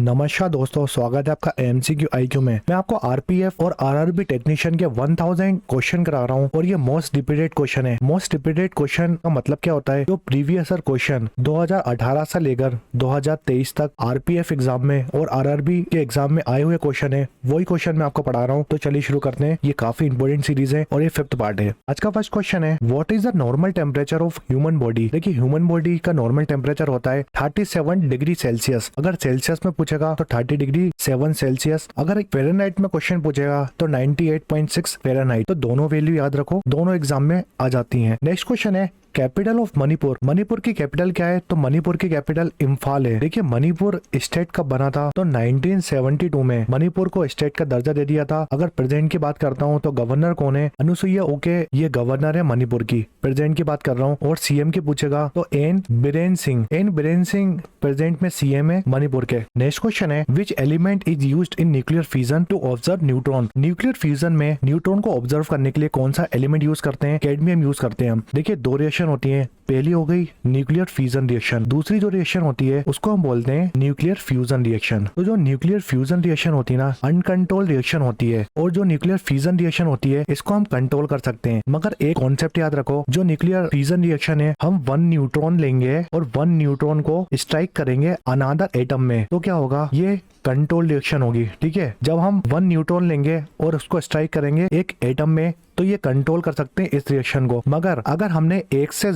नमस्कार दोस्तों, स्वागत है आपका एमसीक्यू आईक्यू में। मैं आपको आरपीएफ और आरआरबी टेक्नीशियन के 1000 क्वेश्चन करा रहा हूं और ये मोस्ट रिपीटेड क्वेश्चन है। मोस्ट रिपीटेड क्वेश्चन का मतलब क्या होता है? जो प्रीवियस ईयर क्वेश्चन 2018 से लेकर 2023 तक आरपीएफ एग्जाम में और आरआरबी के एग्जाम में आए हुए क्वेश्चन है, वही क्वेश्चन मैं आपको पढ़ा रहा हूँ। तो चलिए शुरू करते हैं। ये काफी इंपोर्टेंट सीरीज है और ये 5th पार्ट है। आज का फर्स्ट क्वेश्चन है, what is the normal temperature of human body? देखिए, ह्यूमन बॉडी का नॉर्मल टेम्परेचर होता है 37 डिग्री सेल्सियस। अगर सेल्सियस में पूछेगा तो 30 डिग्री 7 सेल्सियस। अगर एक फ़ारेनहाइट में क्वेश्चन पूछेगा तो 98.6 फ़ारेनहाइट। तो दोनों वैल्यू याद रखो, दोनों एग्जाम में आ जाती हैं। नेक्स्ट क्वेश्चन है, कैपिटल ऑफ मणिपुर। मणिपुर की कैपिटल क्या है? तो मणिपुर की कैपिटल इम्फाल है। देखिए, मणिपुर स्टेट कब बना था? तो 1972 में मणिपुर को स्टेट का दर्जा दे दिया था। अगर प्रेजेंट की बात करता हूँ तो गवर्नर कौन है? अनुसुईया उके, ये गवर्नर है मणिपुर की। प्रेजेंट की बात कर रहा हूँ। और सीएम की पूछेगा तो N Biren Singh. N Biren Singh present में सीएम है मणिपुर के। नेक्स्ट क्वेश्चन है, which element is used in nuclear fusion to observe neutron? Nuclear fusion में न्यूट्रॉन को ऑब्जर्व करने के लिए कौन सा एलिमेंट यूज करते हैं? कैडमियम यूज करते हैं हम। देखिए, दो रिएक्शन होती है। पहली हो गई न्यूक्लियर फ्यूजन रिएक्शन, दूसरी जो रिएक्शन होती है उसको हम बोलते हैं न्यूक्लियर फ्यूजन रिएक्शन। तो जो न्यूक्लियर फ्यूजन रिएक्शन होती है ना, अनकंट्रोल रिएक्शन होती है, और जो न्यूक्लियर फ्यूजन रिएक्शन होती है इसको हम कंट्रोल कर सकते हैं। मगर एक कॉन्सेप्ट याद रखो, जो न्यूक्लियर फ्यूजन रिएक्शन है, हम 1 न्यूट्रॉन लेंगे और 1 न्यूट्रॉन को स्ट्राइक करेंगे अनदर एटम में, तो क्या होगा? ये कंट्रोल रिएक्शन होगी। ठीक है, जब हम 1 न्यूट्रॉन लेंगे और उसको स्ट्राइक करेंगे एक एटम में, तो ये कंट्रोल कर सकते हैं इस रिएक्शन को। मगर अगर हमने एक से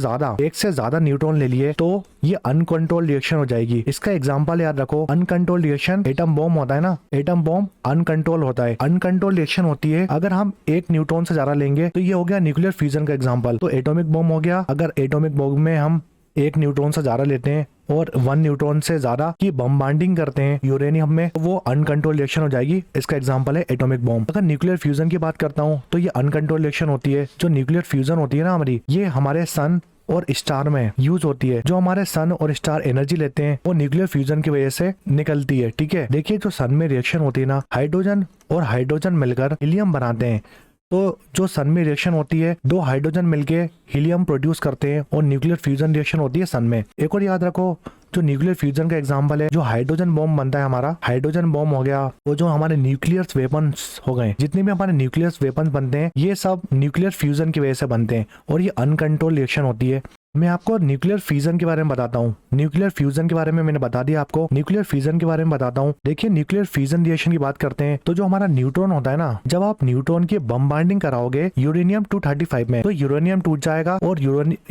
ज्यादा न्यूट्रॉन ले लिए तो ये अनकंट्रोल रिएक्शन हो जाएगी। इसका एग्जांपल याद रखो, अनकंट्रोल रिएक्शन एटम बॉम्ब होता है ना, एटम बॉम्ब अनकंट्रोल होता है। अनकंट्रोल रिएक्शन होती है अगर हम 1 न्यूट्रॉन से ज्यादा लेंगे, तो ये हो गया न्यूक्लियर फ्यूजन का एग्जाम्पल। तो एटॉमिक बॉम्ब हो गया। अगर एटॉमिक बॉम्ब में हम 1 न्यूट्रॉन से ज्यादा लेते हैं और 1 न्यूट्रॉन से ज्यादा की बमबार्डिंग करते हैं यूरेनियम में, तो वो अनकंट्रोल रिएक्शन हो जाएगी। इसका एग्जांपल है एटॉमिक बॉम्ब। अगर न्यूक्लियर फ्यूजन की बात करता हूँ तो ये अनकंट्रोल रिएक्शन होती है। जो न्यूक्लियर फ्यूजन होती है ना हमारी, ये हमारे सन और स्टार में यूज होती है। जो हमारे सन और स्टार एनर्जी लेते हैं वो न्यूक्लियर फ्यूजन की वजह से निकलती है। ठीक है, देखिए, जो सन में रिएक्शन होती है ना, हाइड्रोजन और हाइड्रोजन मिलकर हीलियम बनाते हैं। तो जो सन में रिएक्शन होती है, 2 हाइड्रोजन मिलके हीलियम प्रोड्यूस करते हैं और न्यूक्लियर फ्यूजन रिएक्शन होती है सन में। एक और याद रखो, जो न्यूक्लियर फ्यूजन का एग्जांपल है, जो हाइड्रोजन बॉम्ब बनता है हमारा, हाइड्रोजन बॉम्ब हो गया, वो जो हमारे न्यूक्लियर वेपन्स हो गए, जितने भी हमारे न्यूक्लियर वेपन्स बनते हैं, ये सब न्यूक्लियर फ्यूजन की वजह से बनते हैं और ये अनकंट्रोल रिएक्शन होती है। मैं आपको न्यूक्लियर फ्यूजन के बारे में बताता हूँ। न्यूक्लियर फ्यूजन के बारे में मैंने बता दिया आपको, न्यूक्लियर फ्यूजन के बारे में बताता हूँ। देखिए, न्यूक्लियर फ्यूजन रिएक्शन की बात करते हैं तो जो हमारा न्यूट्रॉन होता है ना, जब आप न्यूट्रॉन की बमबार्डिंग कराओगे यूरेनियम 235 में, तो यूरेनियम टूट जाएगा और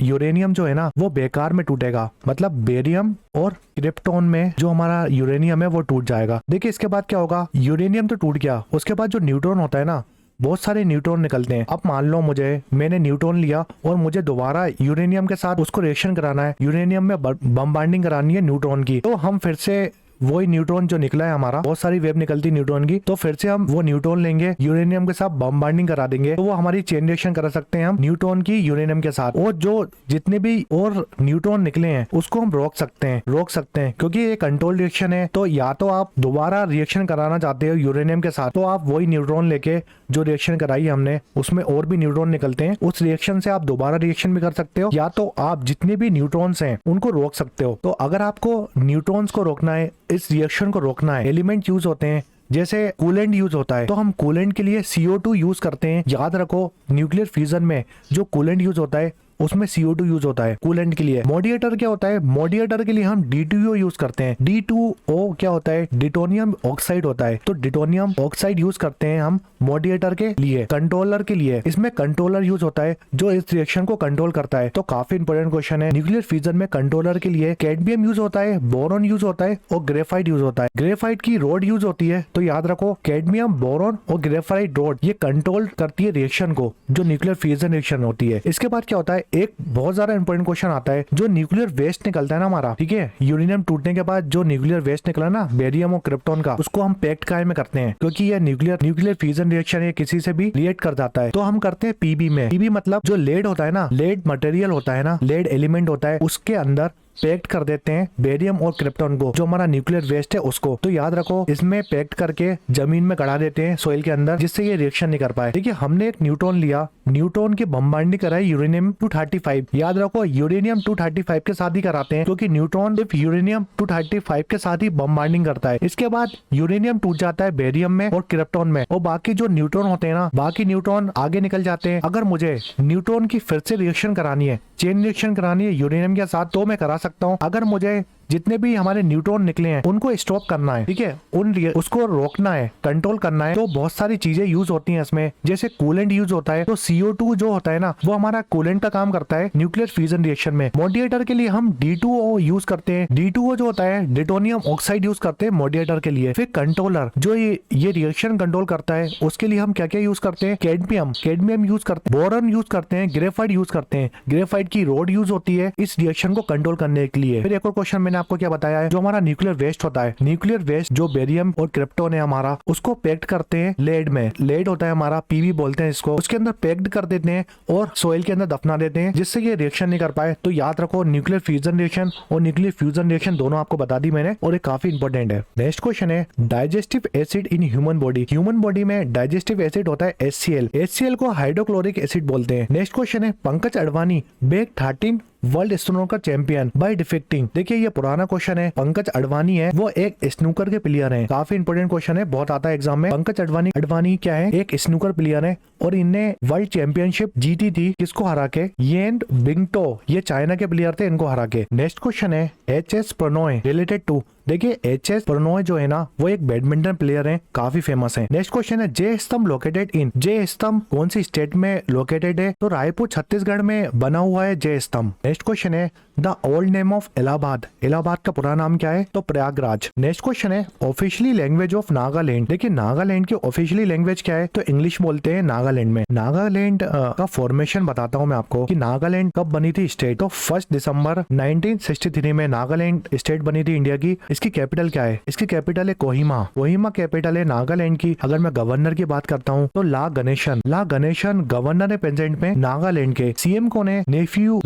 यूरेनियम जो है ना वो बेकार में टूटेगा। मतलब बेरियम और क्रिप्टॉन में जो हमारा यूरेनियम है वो टूट जाएगा। देखिए, इसके बाद क्या होगा? यूरेनियम तो टूट गया, उसके बाद जो न्यूट्रॉन होता है ना, बहुत सारे न्यूट्रॉन निकलते हैं। अब मान लो मैंने न्यूट्रॉन लिया और मुझे दोबारा यूरेनियम के साथ उसको रिएक्शन कराना है, यूरेनियम में बमबार्डिंग करानी है न्यूट्रॉन की। तो हम फिर से वही न्यूट्रॉन जो निकला है हमारा, बहुत सारी वेव निकलती न्यूट्रॉन की, तो फिर से हम वो न्यूट्रॉन लेंगे, यूरेनियम के साथ बमबार्डिंग करा देंगे, तो वो हमारी चेन रिएक्शन करा सकते हैं हम न्यूट्रॉन की यूरेनियम के साथ। और जो जितने भी और न्यूट्रॉन निकले हैं उसको हम रोक सकते हैं क्योंकि ये कंट्रोल रिएक्शन है। तो या तो आप दोबारा रिएक्शन कराना चाहते हो यूरेनियम के साथ, तो आप वही न्यूट्रॉन लेके जो रिएक्शन कराई हमने, उसमें और भी न्यूट्रॉन निकलते हैं, उस रिएक्शन से आप दोबारा रिएक्शन भी कर सकते हो, या तो आप जितने भी न्यूट्रॉन्स हैं उनको रोक सकते हो। तो अगर आपको न्यूट्रॉन्स को रोकना है, इस रिएक्शन को रोकना है, एलिमेंट यूज होते हैं, जैसे कूलेंट यूज होता है, तो हम कूलेंट के लिए CO2 यूज करते हैं। याद रखो, न्यूक्लियर फ्यूजन में जो कूलेंट यूज होता है उसमें CO2 यूज होता है कूलेंट के लिए। मॉडिएटर क्या होता है? मॉडिएटर के लिए हम D2O यूज करते हैं। D2O क्या होता है? डिटोनियम ऑक्साइड होता है। तो डिटोनियम ऑक्साइड यूज करते हैं हम मॉडिएटर के लिए। कंट्रोलर के लिए इसमें कंट्रोलर यूज होता है जो इस रिएक्शन को कंट्रोल करता है। तो काफी इंपोर्टेंट क्वेश्चन है। न्यूक्लियर फ्यूजन में कंट्रोलर के लिए कैडमियम यूज होता है, बोरॉन यूज होता है और ग्रेफाइट यूज होता है। ग्रेफाइट की रोड यूज होती है। तो याद रखो, कैडमियम, बोरॉन और ग्रेफाइट रोड ये कंट्रोल करती है रिएक्शन को, जो न्यूक्लियर फ्यूजन रिएक्शन होती है। इसके बाद क्या होता है? एक बहुत ज्यादा इंपॉर्टेंट क्वेश्चन आता है, जो न्यूक्लियर वेस्ट निकलता है ना हमारा, ठीक है, यूरेनियम टूटने के बाद जो न्यूक्लियर वेस्ट निकला ना, बेरियम और क्रिप्टॉन का, उसको हम पैक्ड काय में करते हैं, क्योंकि ये न्यूक्लियर फ्यूजन रिएक्शन है, किसी से भी रिएक्ट कर जाता है। तो हम करते हैं पीबी में। पीबी मतलब जो लेड होता है ना, लेड मटेरियल होता है ना, लेड एलिमेंट होता है, उसके अंदर पैक्ट कर देते हैं बेरियम और क्रिप्टॉन को, जो हमारा न्यूक्लियर वेस्ट है उसको। तो याद रखो इसमें पैक्ट करके जमीन में गड़ा देते हैं सोइल के अंदर, जिससे ये रिएक्शन नहीं कर पाए। देखिए हमने एक न्यूट्रॉन लिया, न्यूट्रॉन की बमबार्डिंग कराई यूरेनियम 235। याद रखो यूरेनियम 235 के साथ ही कराते हैं, क्योंकि न्यूट्रॉन सिर्फ यूरेनियम 235 के साथ ही बमबार्डिंग करता है। इसके बाद यूरेनियम टूट जाता है बेरियम में और क्रिप्टॉन में, और बाकी जो न्यूट्रॉन होते हैं ना, बाकी न्यूट्रॉन आगे निकल जाते हैं। अगर मुझे न्यूट्रॉन की फिर से रिएक्शन करानी है, चेन रिएक्शन करानी है यूरेनियम के साथ, तो मैं करा सकता हूँ। अगर मुझे जितने भी हमारे न्यूट्रॉन निकले हैं उनको स्टॉप करना है, ठीक है, उसको रोकना है, कंट्रोल करना है, तो बहुत सारी चीजें यूज होती हैं इसमें। जैसे कूलेंट यूज होता है, तो CO2 जो होता है ना, वो हमारा कूलेंट का काम करता है न्यूक्लियर फ्यूजन रिएक्शन में। मॉडिएटर के लिए हम D2O यूज करते हैं। D2O जो होता है डिटोनियम ऑक्साइड यूज करते हैं मॉडिएटर के लिए। फिर कंट्रोलर जो ये रिएक्शन कंट्रोल करता है, उसके लिए हम क्या क्या यूज करते हैं, कैडमियम यूज करते हैं, बोरॉन यूज करते हैं, ग्रेफाइट यूज करते हैं। ग्रेफाइट की रोड यूज होती है इस रिएक्शन को कंट्रोल करने के लिए। फिर एक और क्वेश्चन मैंने आपको क्या बताया है, जो हमारा न्यूक्लियर वेस्ट होता है, न्यूक्लियर वेस्ट जो बेरियम और क्रिप्टॉन है हमारा, उसको पैक्ट करते हैं लेड में। लेड होता है हमारा, PV बोलते हैं इसको, उसके अंदर पैक्ट कर देते हैं और सोइल के अंदर दफना देते हैं, जिससे ये रिएक्शन नहीं कर पाए। तो याद रखो न्यूक्लियर फ्यूजन रिएक्शन और न्यूक्लियर फ्यूजन रिएक्शन दोनों आपको बता दी मैंने, और ये काफी इंपॉर्टेंट है। नेक्स्ट क्वेश्चन है digestive acid in human body. Human body में डाइजेस्टिव एसिड होता है HCl को हाइड्रोक्लोरिक एसिड बोलते हैं। नेक्स्ट क्वेश्चन है Pankaj Advani became 13 world snooker champion by defeating. देखिए ये पुराना क्वेश्चन है। पंकज अडवाणी है, वो एक स्नूकर के प्लेयर हैं। काफी इंपोर्टेंट क्वेश्चन है, बहुत आता है एग्जाम में। पंकज अडवाणी क्या है, एक स्नूकर प्लेयर है, और इनने वर्ल्ड चैंपियनशिप जीती थी किसको हरा के, येन बिंगटो, ये चाइना के प्लेयर थे, इनको हरा के। नेक्स्ट क्वेश्चन है HS प्रणॉय रिलेटेड टू। देखिए HS प्रणॉय जो है ना, वो एक बैडमिंटन प्लेयर हैं, काफी फेमस हैं। नेक्स्ट क्वेश्चन है जे स्तंभ लोकेटेड इन। जे स्तंभ कौन सी स्टेट में लोकेटेड है, तो रायपुर छत्तीसगढ़ में बना हुआ है जे स्तंभ। नेक्स्ट क्वेश्चन है the old name of Allahabad. Allahabad का पुराना नाम क्या है, तो प्रयागराज। नेक्स्ट क्वेश्चन है ऑफिशियली लैंग्वेज ऑफ नागालैंड। देखिए नागालैंड की ऑफिशियली लैंग्वेज क्या है, तो इंग्लिश बोलते हैं नागालैंड में। नागालैंड का फॉर्मेशन बताता हूँ मैं आपको कि नागालैंड कब बनी थी स्टेट, तो 1 दिसंबर 1963 में नागालैंड स्टेट बनी थी इंडिया की। इसकी कैपिटल क्या है, इसकी कैपिटल है कोहिमा। कोहिमा कैपिटल है नागालैंड की। अगर मैं गवर्नर की बात करता हूँ तो ला गणेशन गवर्नर है प्रेजेंट में नागालैंड के। CM कौन है, नेफ्यू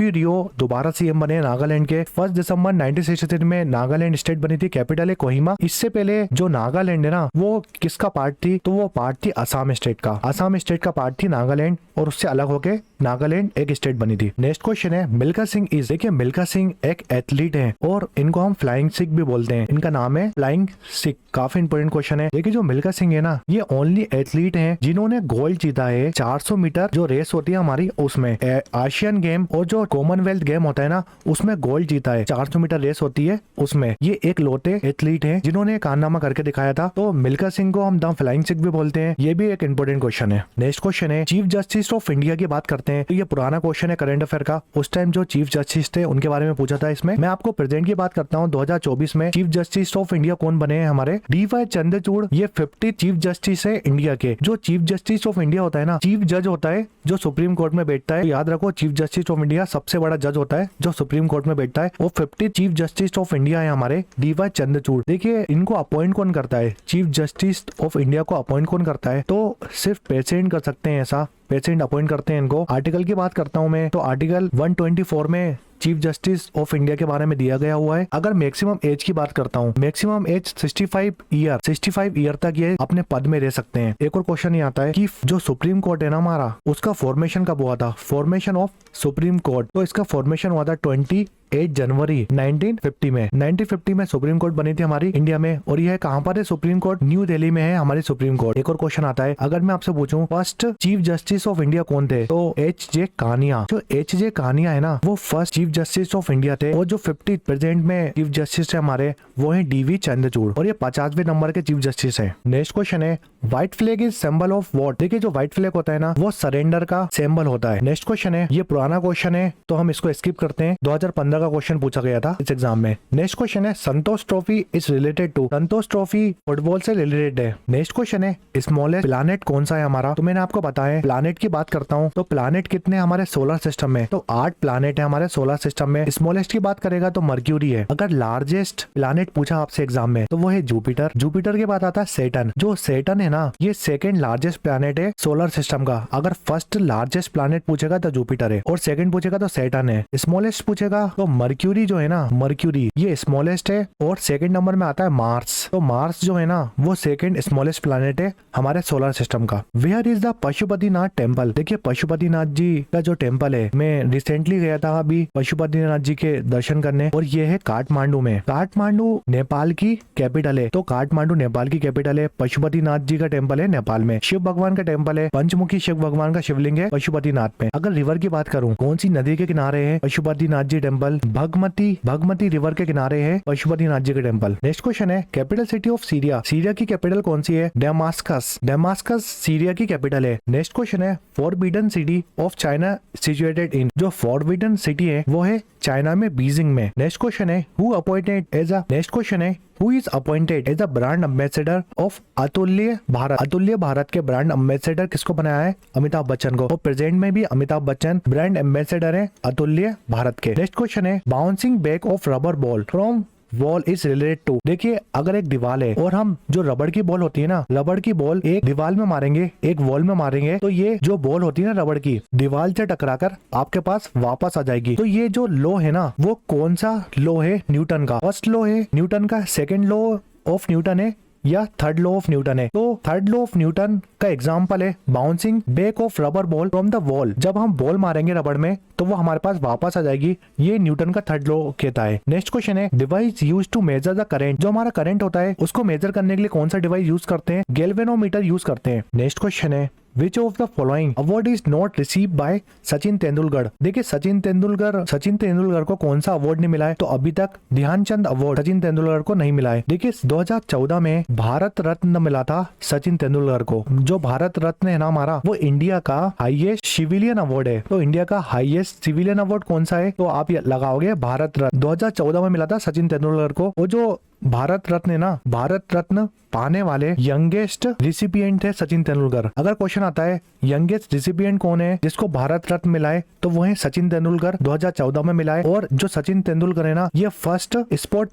रियो दोबारा CM बने नागालैंड के। 1 दिसंबर 1963 में नागालैंड स्टेट बनी थी, कैपिटल है कोहिमा। इससे पहले जो नागालैंड है ना, वो किसका पार्ट थी, तो वो पार्ट थी असम स्टेट का। असम स्टेट का पार्ट थी नागालैंड, और उससे अलग होके नागालैंड एक स्टेट बनी थी। नेक्स्ट क्वेश्चन है मिल्खा सिंह इज। देखिए मिल्खा सिंह एक एथलीट है, और इनको हम फ्लाइंग सिख भी बोलते हैं। इनका नाम है फ्लाइंग सिख। काफी इंपोर्टेंट क्वेश्चन है। देखिए जो मिल्खा सिंह है ना, ये ओनली एथलीट है जिन्होंने गोल्ड जीता है 400 मीटर जो रेस होती है हमारी, उसमें एशियन गेम और जो कॉमनवेल्थ गेम होता है ना, उसमें गोल्ड जीता है। 400 मीटर रेस होती है उसमें, ये एक लौटे एथलीट है जिन्होंने कारनामा करके दिखाया था। तो मिल्खा सिंह को हम द फ्लाइंग सिख भी बोलते हैं। ये भी एक इंपोर्टेंट क्वेश्चन है। नेक्स्ट क्वेश्चन है चीफ जस्टिस ऑफ इंडिया की बात करते हैं। तो ये पुराना क्वेश्चन है करंट अफेयर का। उस टाइम जो चीफ जस्टिस थे उनके बारे में पूछा था इसमें। मैं आपको प्रेजेंट की बात करता हूँ। 2024 में चीफ जस्टिस ऑफ इंडिया कौन बने हैं हमारे, DY चंद्रचूड़। ये 50 चीफ जस्टिस है इंडिया के। जो चीफ जस्टिस ऑफ इंडिया होता है ना, चीफ जज होता है जो सुप्रीम कोर्ट में बैठता है। तो याद रखो चीफ जस्टिस ऑफ इंडिया सबसे बड़ा जज होता है जो सुप्रीम कोर्ट में बैठता है। वो 50 चीफ जस्टिस ऑफ इंडिया है हमारे, DY चंद्रचूड़। देखिए इनको अपॉइंट कौन करता है, चीफ जस्टिस ऑफ इंडिया को अपॉइंट कौन करता है, तो सिर्फ प्रेसिडेंट कर सकते हैं, ऐसा प्रेसिडेंट अपॉइंट करते हैं इनको। आर्टिकल की बात करता हूँ मैं, तो आर्टिकल 124 में चीफ जस्टिस ऑफ इंडिया के बारे में दिया गया हुआ है। अगर मैक्सिमम एज की बात करता हूँ, मैक्सिमम एज 65 ईयर तक ये अपने पद में रह सकते हैं। एक और क्वेश्चन ये आता है कि जो सुप्रीम कोर्ट है ना हमारा, उसका फॉर्मेशन कब हुआ था, फॉर्मेशन ऑफ सुप्रीम कोर्ट। तो इसका फॉर्मेशन हुआ था 28 जनवरी 1950 में। 1950 में सुप्रीम कोर्ट बनी थी हमारी इंडिया में। और यह कहाँ पर है सुप्रीम कोर्ट, न्यू दिल्ली में है हमारी सुप्रीम कोर्ट। एक और क्वेश्चन आता है, अगर मैं आपसे पूछूं first chief justice of India कौन थे, तो HJ कानिया। जो HJ कानिया है ना, वो first chief justice of India थे। और जो 50 प्रेजेंट में चीफ जस्टिस है हमारे, वो है DV चंद्रचूड़, और ये 50वें नंबर के चीफ जस्टिस है। नेक्स्ट क्वेश्चन है white flag is symbol of what. देखिए जो व्हाइट फ्लैग होता है ना, वो सरेंडर का सिंबल होता है। नेक्स्ट क्वेश्चन है, ये पुराना क्वेश्चन है तो हम इसको स्किप करते हैं। 2015 का क्वेश्चन पूछा गया था इस एग्जाम में। नेक्स्ट क्वेश्चन है Santosh trophy is related to. Santosh trophy football से रिलेटेड है। नेक्स्ट क्वेश्चन है स्मॉलेस्ट प्लैनेट कौन सा है हमारा, तो मैंने आपको बताया प्लैनेट की बात करता हूँ तो प्लैनेट कितने हमारे सोलर सिस्टम में, तो 8 प्लैनेट है हमारे सोलर सिस्टम में। स्मॉलेस्ट की बात करेगा तो मर्क्यूरी है। अगर लार्जेस्ट प्लैनेट पूछा आपसे एग्जाम में तो वो है जुपिटर। जुपिटर के बाद आता है सैटर्न। जो सैटर्न है ना, ये सेकंड लार्जेस्ट प्लैनेट है सोलर सिस्टम का। अगर फर्स्ट लार्जेस्ट प्लैनेट पूछेगा तो जुपिटर है, और सेकंड पूछेगा तो सैटर्न है। स्मॉलेस्ट पूछेगा तो मर्क्यूरी जो है ना, मर्क्यूरी ये स्मॉलेस्ट है और सेकंड नंबर में आता है मार्स। तो मार्स जो है ना वो सेकंड स्मॉलेस्ट प्लैनेट है हमारे सोलर सिस्टम का। Where is the Pashupatinath temple? देखिए पशुपतिनाथ जी का जो टेम्पल है, मैं रिसेंटली गया था अभी पशुपतिनाथ जी के दर्शन करने, और ये है काठमांडू में। काठमांडू नेपाल की कैपिटल है, तो काठमांडू नेपाल की कैपिटल है। पशुपतिनाथ जी का टेम्पल है नेपाल में। शिव भगवान का टेम्पल है, पंचमुखी शिव भगवान का शिवलिंग है पशुपतिनाथ में। अगर रिवर की बात करूं, कौन सी नदी के किनारे है पशुपतिनाथ जी टेम्पल? भगमती रिवर के किनारे है पशुपतिनाथ जी का टेम्पल। नेक्स्ट क्वेश्चन है capital city of Syria. Syria की कैपिटल कौन सी है? डेमास्कस। डेमास्कस सीरिया की कैपिटल है। नेक्स्ट क्वेश्चन है forbidden city of China situated in. जो फॉरबिडन सिटी है वो है चाइना में, बीजिंग में। नेक्स्ट क्वेश्चन है who appointed as a next question है who is appointed as a brand ambassador of Atulya Bharat. अतुल्य भारत के ब्रांड एम्बेसडर किसको बनाया है? अमिताभ बच्चन को। और प्रेजेंट में भी अमिताभ बच्चन ब्रांड एम्बेसडर है अतुल्य भारत के। नेक्स्ट क्वेश्चन है bouncing back of rubber ball from wall is related to. देखिए अगर एक दीवार है और हम जो रबड़ की बॉल होती है ना, रबड़ की बॉल एक दीवार में मारेंगे एक वॉल में मारेंगे, तो ये जो बॉल होती है ना रबड़ की, दीवार से टकराकर आपके पास वापस आ जाएगी। तो ये जो लॉ है ना वो कौन सा लॉ है? न्यूटन का। फर्स्ट लॉ है न्यूटन का, सेकेंड लॉ ऑफ न्यूटन है, या थर्ड लॉ ऑफ न्यूटन है? तो थर्ड लॉ ऑफ न्यूटन का एग्जांपल है bouncing back of rubber ball from the wall. जब हम बॉल मारेंगे रबड़ में तो वो हमारे पास वापस आ जाएगी। ये न्यूटन का थर्ड लॉ कहता है। नेक्स्ट क्वेश्चन है device use to measure the current. जो हमारा करंट होता है उसको मेजर करने के लिए कौन सा डिवाइस यूज करते हैं? गैल्वेनोमीटर यूज करते हैं। नेक्स्ट क्वेश्चन है Which of the following award is not received by Sachin Tendulkar? देखिए सचिन तेंदुलकर को कौन सा अवार्ड नहीं मिला है? तो अभी तक ध्यानचंद अवार्ड सचिन तेंदुलकर को नहीं मिला है। देखिए 2014 में भारत रत्न मिला था सचिन तेंदुलकर को। जो भारत रत्न है ना हमारा, वो इंडिया का हाईएस्ट सिविलियन अवार्ड है। तो इंडिया का हाईएस्ट सिविलियन अवार्ड कौन सा है? तो आप लगाओगे भारत रत्न। 2014 में मिला था सचिन तेंदुलकर को। वो जो भारत रत्न है ना, भारत रत्न पाने वाले यंगेस्ट रिसिपिएंट है सचिन तेंदुलकर। अगर क्वेश्चन आता है यंगेस्ट रिसिपिएंट कौन है जिसको भारत रत्न मिला है, तो वो है सचिन तेंदुलकर, 2014 में मिला है। और जो सचिन तेंदुलकर है ना, ये फर्स्ट स्पोर्ट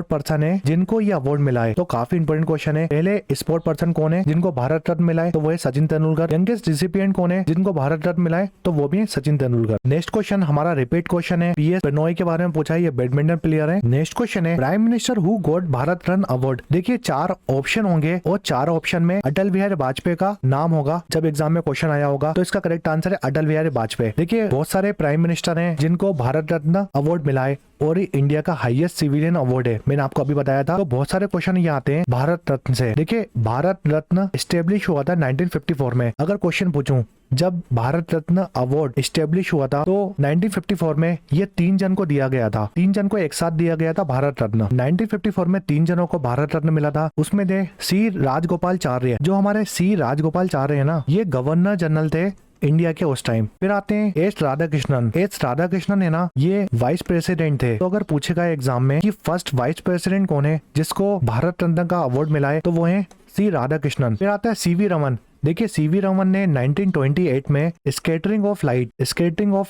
पर्सन है जिनको ये अवार्ड मिला है। तो काफी इंपोर्टेंट क्वेश्चन है। पहले स्पोर्ट पर्सन कौन है जिनको भारत रत्न मिला है? तो वो है सचिन तेंदुलकर। यंगेस्ट रिसिपिएंट कौन है जिनको भारत रत्न मिला है? तो वो भी है सचिन तेंदुलकर। नेक्स्ट क्वेश्चन हमारा रिपीट क्वेश्चन है, पीएस बिनोई के बारे में पूछा है, ये बैडमिंटन प्लेयर है। नेक्स्ट क्वेश्चन है prime minister who got Bharat Ratna award. देखिए 4 ऑप्शन होंगे और 4 ऑप्शन में अटल बिहारी वाजपेयी का नाम होगा। जब एग्जाम में क्वेश्चन आया होगा तो इसका करेक्ट आंसर है अटल बिहारी वाजपेयी। देखिए बहुत सारे प्राइम मिनिस्टर हैं जिनको भारत रत्न अवार्ड मिला है और ये इंडिया का हाईएस्ट सिविलियन अवार्ड है। मैंने आपको अभी बताया था। तो बहुत सारे क्वेश्चन ये आते हैं भारत रत्न से। देखिए भारत रत्न एस्टेब्लिश हुआ था 1954 में। अगर क्वेश्चन पूछूं जब भारत रत्न अवार्ड एस्टेब्लिश हुआ था तो 1954 में ये 3 जन को दिया गया था। 3 जन को एक साथ दिया गया था भारत रत्न। 1954 में 3 जनों को भारत रत्न मिला था। उसमें थे सी राजगोपालाचार्य। जो हमारे सी राजगोपालाचार्य है ना, ये गवर्नर जनरल थे इंडिया के उस टाइम। फिर आते हैं एस राधाकृष्णन है ना, ये वाइस प्रेसिडेंट थे। तो अगर पूछेगा एग्जाम में कि फर्स्ट वाइस प्रेसिडेंट कौन है जिसको भारत रत्न का अवार्ड मिला है, तो वो है सी राधाकृष्णन। फिर आता है सीवी रमन। देखिए सीवी रमन ने 1928 में स्केटरिंग ऑफ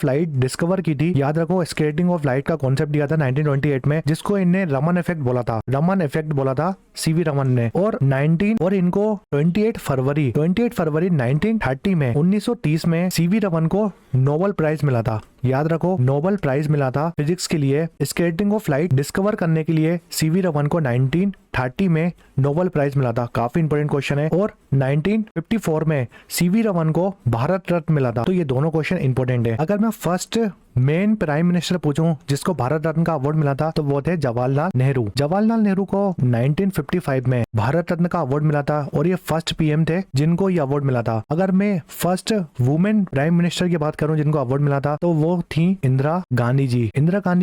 लाइट डिस्कवर की थी। याद रखो स्केटरिंग ऑफ लाइट का कॉन्सेप्ट दिया था 1928 में, जिसको इनने रमन इफेक्ट बोला था सीवी रमन ने। और इनको 28 फरवरी 1930 में 1930 में सीवी रमन को नोबेल प्राइज मिला था। याद रखो नोबेल प्राइज मिला था फिजिक्स के लिए। स्केटरिंग ऑफ लाइट डिस्कवर करने के लिए सीवी रमन को 1930 में नोबेल प्राइज मिला था। काफी इंपोर्टेंट क्वेश्चन है। और 1954 में सीवी रमन को भारत रत्न मिला था। तो ये दोनों क्वेश्चन इंपोर्टेंट है। अगर मैं फर्स्ट मेन प्राइम मिनिस्टर पूछूं जिसको भारत रत्न का अवार्ड मिला था, तो वो थे जवाहरलाल नेहरू को 1955 में भारत रत्न का अवार्ड मिला था और ये फर्स्ट पीएम थे जिनको ये अवार्ड मिला था। अगर मैं फर्स्ट वुमेन प्राइम मिनिस्टर की बात करूं जिनको अवार्ड मिला था, तो वो थी इंदिरा गांधी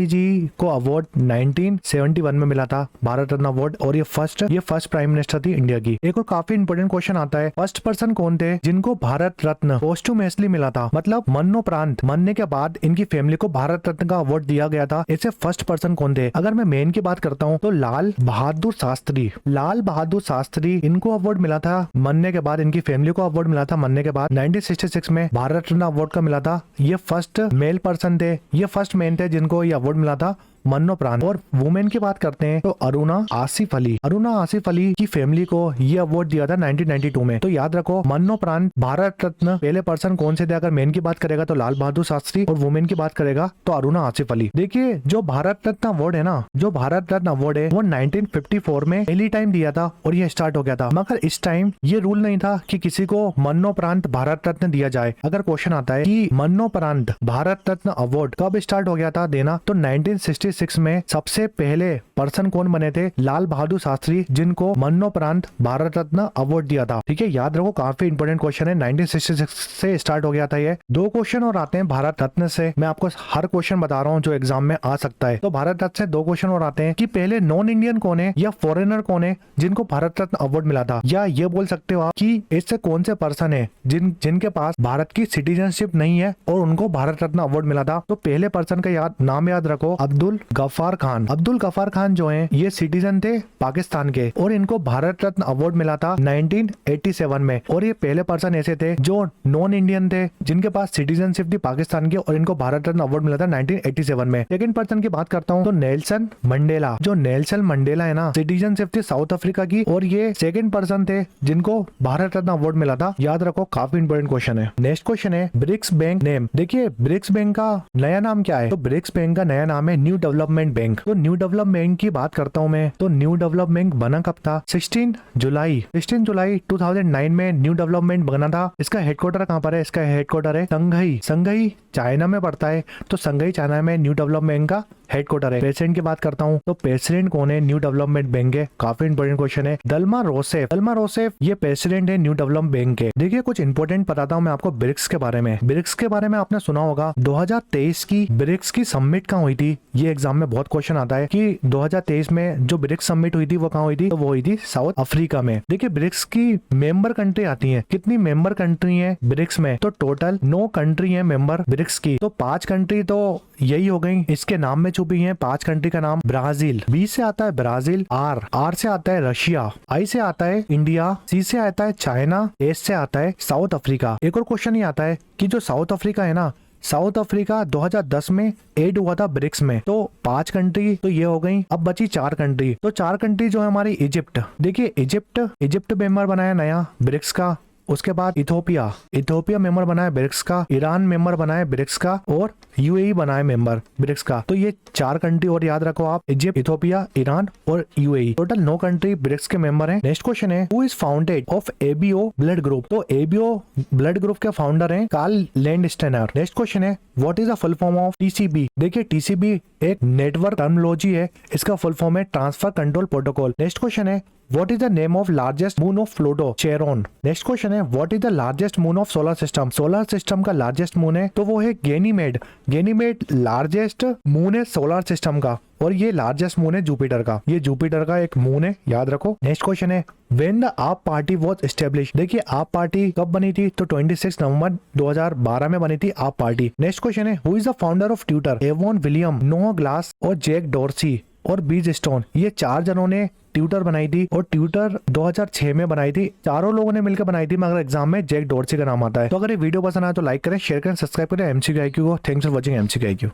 जी को अवार्ड 1971 में मिला था भारत रत्न अवार्ड। और ये फर्स्ट प्राइम मिनिस्टर थी इंडिया की। एक और काफी इंपोर्टेंट क्वेश्चन आता है, फर्स्ट पर्सन कौन थे जिनको भारत रत्न पोस्टुमसली मिला था? मतलब मरणोपरांत, मरने के बाद इनकी फैमिली को भारत रत्न का अवार्ड दिया गया था। ऐसे फर्स्ट पर्सन कौन थे? अगर मैं मेन की बात करता हूँ तो लाल बहादुर शास्त्री इनको अवार्ड मिला था मरने के बाद। इनकी फैमिली को अवार्ड मिला था मरने के बाद। 1966 में भारत रत्न अवार्ड का मिला था। ये फर्स्ट मेल पर्सन थे, ये फर्स्ट मैन थे जिनको ये अवार्ड मिला था मन्नोप्रांत। और वुमेन की बात करते हैं तो अरुणा आसिफ अली। अरुणा आसिफ अली की फैमिली को ये अवार्ड दिया था 1992 में। तो याद रखो मन्नोप्रांत भारत रत्न पहले पर्सन कौन से थे? अगर मेन की बात करेगा तो लाल बहादुर शास्त्री, और वुमेन की बात करेगा तो अरुणा आसिफ अली। देखिए जो भारत रत्न अवार्ड है ना, जो भारत रत्न अवार्ड है वो 1954 में पहली टाइम दिया था और ये स्टार्ट हो गया था। मगर इस टाइम ये रूल नहीं था कि किसी को मन्नोप्रांत भारत रत्न दिया जाए। अगर क्वेश्चन आता है कि मन्नोप्रांत भारत रत्न अवार्ड कब स्टार्ट हो गया था देना, तो 1966 में सबसे पहले पर्सन कौन बने थे? लाल बहादुर शास्त्री, जिनको मन्नोप्रांत भारत रत्न अवार्ड दिया था। ठीक है, याद रखो काफी इंपोर्टेंट क्वेश्चन है। 1966 से स्टार्ट हो गया था ये। 2 क्वेश्चन और आते हैं भारत रत्न से। मैं आपको हर क्वेश्चन बता रहा हूँ जो एग्जाम में आ सकता है। तो भारत रत्न से 2 क्वेश्चन और आते हैं कि पहले नॉन इंडियन कौन है या फॉरेनर कौन है जिनको भारत रत्न अवार्ड मिला था, या ये बोल सकते हो आप कि इससे कौन से पर्सन है जिनके पास भारत की सिटीजनशिप नहीं है और उनको भारत रत्न अवार्ड मिला था। तो पहले पर्सन का नाम याद रखो, अब्दुल गफ्फार खान। अब्दुल गफ्फार खान जो है ये सिटीजन थे पाकिस्तान के और इनको भारत रत्न अवार्ड मिला था 1987 में। और ये पहले पर्सन ऐसे थे जो नॉन इंडियन थे जिनके पास सिटीजनशिप थी पाकिस्तान की और इनको भारत रत्न अवार्ड मिला था 1987 में। सेकंड पर्सन की बात करता हूँ तो नेल्सन मंडेला। जो नेल्सन मंडेला है ना, सिटीजनशिप थी साउथ अफ्रीका की और ये सेकंड पर्सन थे जिनको भारत रत्न अवार्ड मिला था। याद रखो काफी इंपोर्टेंट क्वेश्चन है। नेक्स्ट क्वेश्चन है ब्रिक्स बैंक नेम। देखिए ब्रिक्स बैंक का नया नाम क्या है? तो ब्रिक्स बैंक का नया नाम है न्यू डेवलपमेंट बैंक। तो न्यू डेवलपमेंट बैंक की बात करता हूँ मैं, तो न्यू डेवलपमेंट बैंक बना कब था? 16 जुलाई 2009 में न्यू डेवलपमेंट बना था। इसका हेडक्वार्टर कहाँ पर है? इसका हेडक्वार्टर है संघई चाइना में पड़ता है। तो संघई चाइना में न्यू डेवलपमेंट बैंक का हेडक्वार्टर है। प्रेसिडेंट की बात करता हूँ तो प्रेसिडेंट कौन है न्यू डेवलपमेंट बैंक के? काफी इंपोर्टेंट क्वेश्चन है। दल्मा रोसेफ ये प्रेसिडेंट है न्यू डेवलपमेंट बैंक के। देखिए कुछ इंपोर्टेंट बताता हूँ मैं आपको ब्रिक्स के बारे में। ब्रिक्स के बारे में आपने सुना होगा 2023 की ब्रिक्स की समिट कहाँ हुई थी? ये एग्जाम में बहुत क्वेश्चन आता है कि 2023 में जो ब्रिक्स समिट हुई थी वो कहाँ हुई थी? तो वो हुई थी साउथ अफ्रीका में। देखिए ब्रिक्स की मेंबर कंट्री आती है। कितनी मेंबर कंट्री है ब्रिक्स में? तो टोटल 9 कंट्री है मेंबर ब्रिक्स की। तो 5 कंट्री तो यही हो गई, इसके नाम में छुपी है। 5 कंट्री का नाम ब्राजील, बी से आता है ब्राजील, आर से आता है रशिया, आई से आता है इंडिया, सी से आता है चाइना, एस से आता है साउथ अफ्रीका। एक और क्वेश्चन ये आता है कि जो साउथ अफ्रीका है ना, साउथ अफ्रीका 2010 में एड हुआ था ब्रिक्स में। तो 5 कंट्री तो ये हो गई, अब बची 4 कंट्री। तो 4 कंट्री जो है हमारी इजिप्ट। देखिए इजिप्ट मेंबर बनाया नया ब्रिक्स का। उसके बाद इथोपिया मेंबर बनाया ब्रिक्स का, ईरान मेंबर बनाया ब्रिक्स का और यूएई बनाया मेंबर ब्रिक्स का। तो ये 4 कंट्री और याद रखो आप, इजिप्ट, इथोपिया, ईरान और यूएई। टोटल 9 कंट्री ब्रिक्स के मेंबर हैं। नेक्स्ट क्वेश्चन है who is founded of ABO blood group. तो एबीओ ब्लड ग्रुप के फाउंडर हैं कार्ल लैंडस्टेनर। नेक्स्ट क्वेश्चन है what is the full form of TCB. देखिए TCB एक नेटवर्क टर्मिनोलॉजी है, इसका फुल फॉर्म है transfer control protocol. Next question है What is the name of largest moon of Pluto? Charon. Next question है What is the largest moon of solar system? Solar system का largest moon है तो वो है Ganymede. Ganymede largest moon है solar system का और ये लार्जेस्ट मून है जुपिटर का। ये जुपिटर का एक मून है, याद रखो। नेक्स्ट क्वेश्चन है When the आप पार्टी was established। देखिए आप पार्टी कब बनी थी? तो 26 नवंबर 2012 में बनी थी आप पार्टी। नेक्स्ट क्वेश्चन है Who is the founder of Twitter? Avon William, Noh glass और जैक डॉर्सी और बीज स्टोन। ये 4 जनों ने ट्विटर बनाई थी और ट्विटर 2006 में बनाई थी। चारों लोगों ने मिलकर बनाई थी, मगर एग्जाम में जैक डॉर्सी का नाम आता है। तो अगर ये वीडियो पसंद आए तो लाइक करें, शेयर करें, सब्सक्राइब करें एमसीक्यू IQ को। Thanks for watching MCQ IQ।